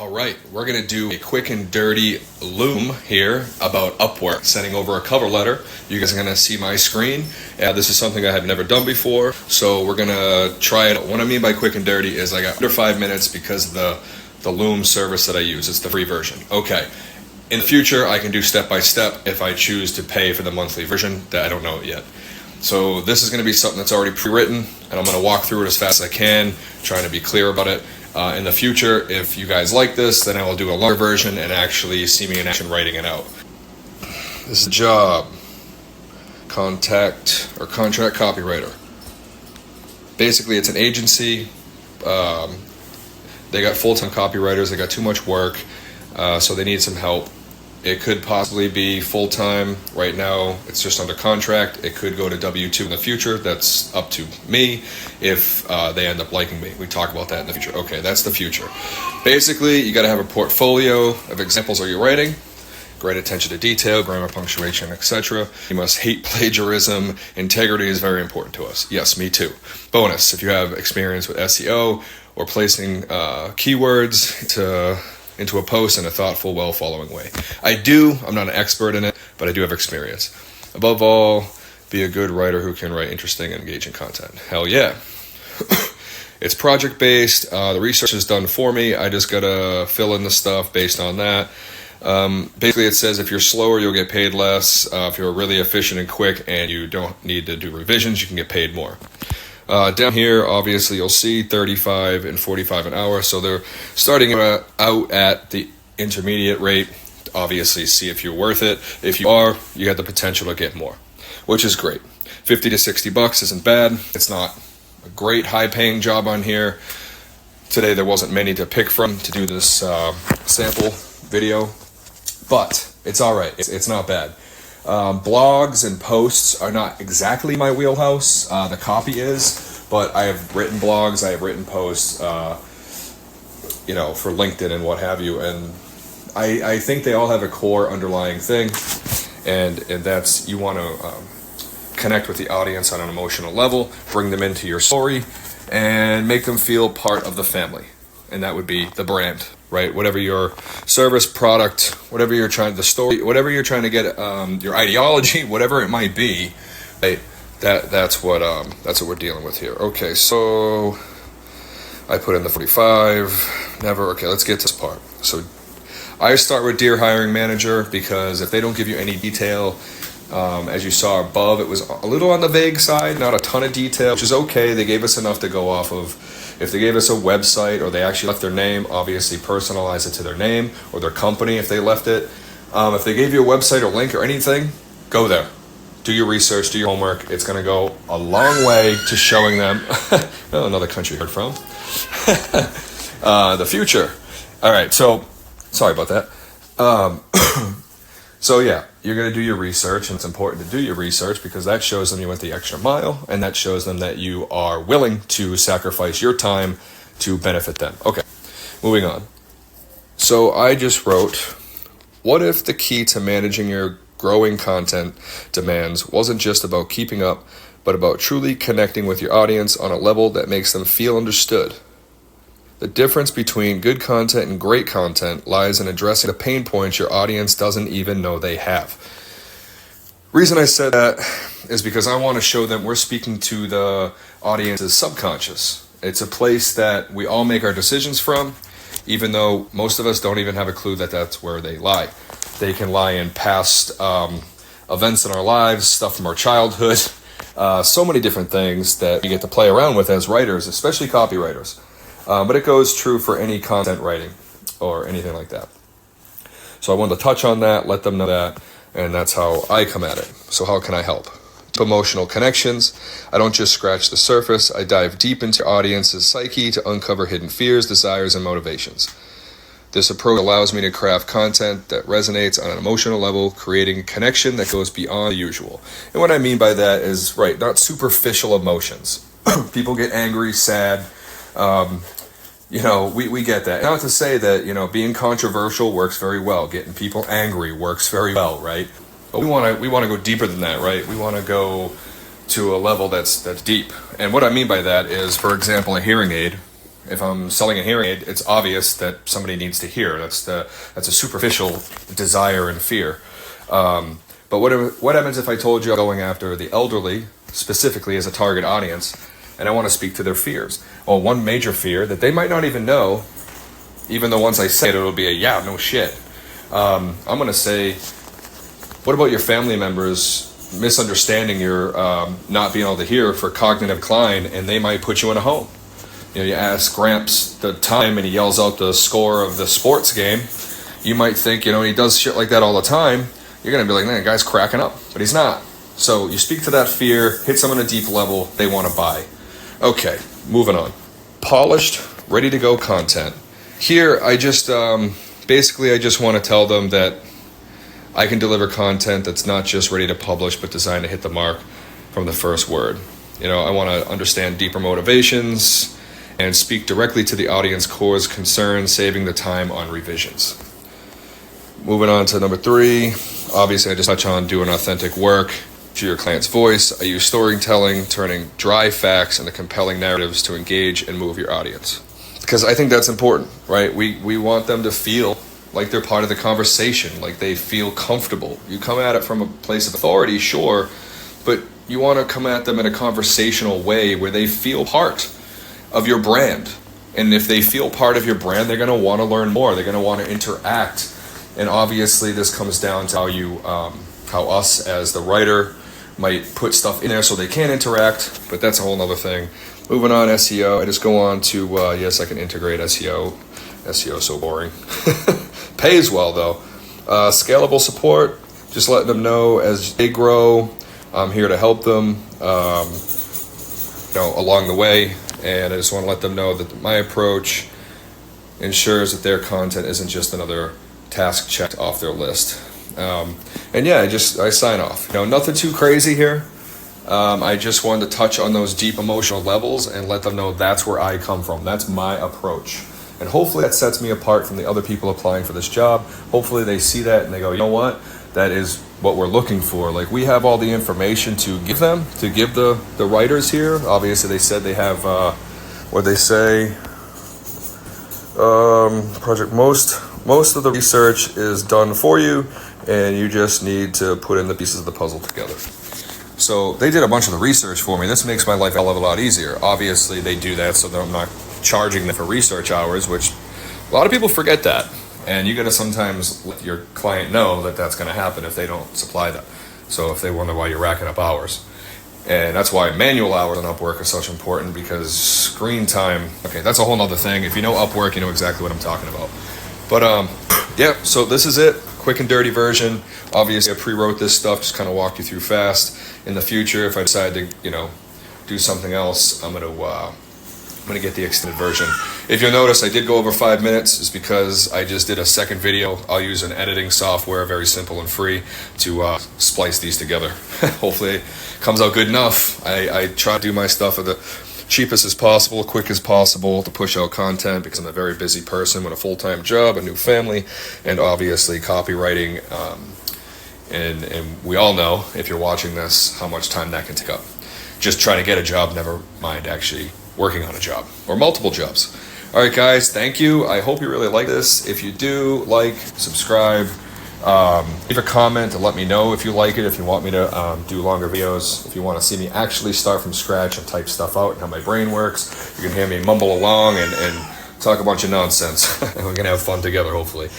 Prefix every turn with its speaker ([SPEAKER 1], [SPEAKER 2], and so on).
[SPEAKER 1] All right, we're going to do a quick and dirty Loom here about Upwork, sending over a cover letter. You guys are going to see my screen. This is something I had never done before, so we're going to try it. What I mean by quick and dirty is I got under 5 minutes because of the Loom service that I use. It's the free version. Okay, in the future I can do step by step if I choose to pay for the monthly version. That I don't know yet. So this is going to be something that's already pre-written, and I'm going to walk through it as fast as I can, trying to be clear about it. In the future, if you guys like this, then I will do a longer version and actually see me in action writing it out. This is a job. Contract copywriter. Basically, it's an agency. They got full-time copywriters. They got too much work, so they need some help. It could possibly be full-time. Right now, it's just under contract. It could go to W-2 in the future. That's up to me if they end up liking me. We talk about that in the future. Okay, that's the future. Basically, you got to have a portfolio of examples of your writing, great attention to detail, grammar, punctuation, etc. You must hate plagiarism. Integrity is very important to us. Yes, me too. Bonus, if you have experience with SEO or placing keywords into a post in a thoughtful, well-following way. I'm not an expert in it, but I do have experience. Above all, be a good writer who can write interesting and engaging content. Hell yeah. It's project-based. The research is done for me. I just gotta fill in the stuff based on that. Basically, it says if you're slower, you'll get paid less. If you're really efficient and quick and you don't need to do revisions, you can get paid more. Down here, obviously, you'll see 35 and 45 an hour. So they're starting out at the intermediate rate. Obviously, see if you're worth it. If you are, you have the potential to get more, which is great. 50 to 60 bucks isn't bad. It's not a great high-paying job on here. Today, there wasn't many to pick from to do this sample video, but it's all right. It's not bad. Blogs and posts are not exactly my wheelhouse. The copy is, but I have written blogs, I have written posts, for LinkedIn and what have you. And I think they all have a core underlying thing, and that's you want to connect with the audience on an emotional level, bring them into your story, and make them feel part of the family. And that would be the brand, right? Whatever your service, product, whatever you're trying, the story, whatever you're trying to get, your ideology, whatever it might be, right? That's what we're dealing with here. Okay, so I put in the 45. Never. Okay, let's get to this part. So I start with Dear Hiring Manager because if they don't give you any detail, as you saw above, it was a little on the vague side, not a ton of detail, which is okay. They gave us enough to go off of. If they gave us a website or they actually left their name, obviously personalize it to their name or their company if they left it. If they gave you a website or link or anything, go there. Do your research, do your homework. It's going to go a long way to showing them another country heard from. The future. All right, so sorry about that. So yeah, you're going to do your research, and it's important to do your research because that shows them you went the extra mile, and that shows them that you are willing to sacrifice your time to benefit them. Okay, moving on. So I just wrote, what if the key to managing your growing content demands wasn't just about keeping up, but about truly connecting with your audience on a level that makes them feel understood? The difference between good content and great content lies in addressing the pain points your audience doesn't even know they have. Reason I said that is because I want to show them we're speaking to the audience's subconscious. It's a place that we all make our decisions from, even though most of us don't even have a clue that that's where they lie. They can lie in past events in our lives, stuff from our childhood, so many different things that we get to play around with as writers, especially copywriters. But it goes true for any content writing or anything like that. So I wanted to touch on that, let them know that, and that's how I come at it. So how can I help? Emotional connections. I don't just scratch the surface. I dive deep into your audience's psyche to uncover hidden fears, desires, and motivations. This approach allows me to craft content that resonates on an emotional level, creating a connection that goes beyond the usual. And what I mean by that is, right, not superficial emotions. People get angry, sad, we get that. Not to say that, being controversial works very well. Getting people angry works very well, right? But we want to go deeper than that, right? We want to go to a level that's deep. And what I mean by that is, for example, a hearing aid If I'm selling a hearing aid, it's obvious that somebody needs to hear. That's a superficial desire and fear. But what happens if I told you I'm going after the elderly, specifically as a target audience, and I want to speak to their fears? Well, one major fear that they might not even know, even though once I say it, it'll be a yeah, no shit. I'm going to say, what about your family members misunderstanding your not being able to hear for cognitive decline, and they might put you in a home? You know, you ask Gramps the time and he yells out the score of the sports game. You might think, you know, he does shit like that all the time. You're going to be like, man, the guy's cracking up. But he's not. So you speak to that fear, hit someone on a deep level, they want to buy. Okay, moving on. Polished, ready to go content. Here, I just, basically, I just want to tell them that I can deliver content that's not just ready to publish, but designed to hit the mark from the first word. You know, I want to understand deeper motivations and speak directly to the audience core's concerns, saving the time on revisions. Moving on to number 3, obviously I just touch on doing authentic work to your client's voice. I use storytelling, turning dry facts into compelling narratives to engage and move your audience. Because I think that's important, right? We want them to feel like they're part of the conversation, like they feel comfortable. You come at it from a place of authority, sure, but you want to come at them in a conversational way where they feel part of your brand. And if they feel part of your brand, they're going to want to learn more. They're going to want to interact. And obviously this comes down to how us as the writer might put stuff in there so they can interact, but that's a whole nother thing. Moving on, SEO, I just go on to, yes, I can integrate SEO. SEO is so boring. Pays well though. Scalable support, just letting them know as they grow, I'm here to help them, along the way. And I just want to let them know that my approach ensures that their content isn't just another task checked off their list. And yeah, I sign off. Nothing too crazy here. I just wanted to touch on those deep emotional levels and let them know that's where I come from. That's my approach. And hopefully that sets me apart from the other people applying for this job. Hopefully they see that and they go, you know what? That is what we're looking for. Like, we have all the information to give them, to give the writers here. Obviously they said they have, project most of the research is done for you, and you just need to put in the pieces of the puzzle together. So they did a bunch of the research for me. This makes my life a hell of a lot easier. Obviously they do that so that I'm not charging them for research hours, which a lot of people forget that. And you got to sometimes let your client know that that's going to happen if they don't supply them. So if they wonder why you're racking up hours. And that's why manual hours on Upwork are such important, because screen time, okay, that's a whole nother thing. If you know Upwork, you know exactly what I'm talking about. But yeah, so this is it. Quick and dirty version. Obviously I pre-wrote this stuff, just kind of walk you through fast. In the future, if I decide to, do something else, I'm gonna get the extended version. If you'll notice, I did go over 5 minutes. It's because I just did a second video. I'll use an editing software, very simple and free, to splice these together. Hopefully it comes out good enough. I try to do my stuff at the cheapest as possible, quick as possible, to push out content, because I'm a very busy person with a full-time job, a new family, and obviously copywriting. And we all know, if you're watching this, how much time that can take up. Just trying to get a job, never mind actually working on a job or multiple jobs. All right, guys, thank you. I hope you really like this. If you do, like, subscribe, leave a comment to let me know if you like it, if you want me to do longer videos, if you want to see me actually start from scratch and type stuff out and how my brain works. You can hear me mumble along and talk a bunch of nonsense. And we're going to have fun together, hopefully.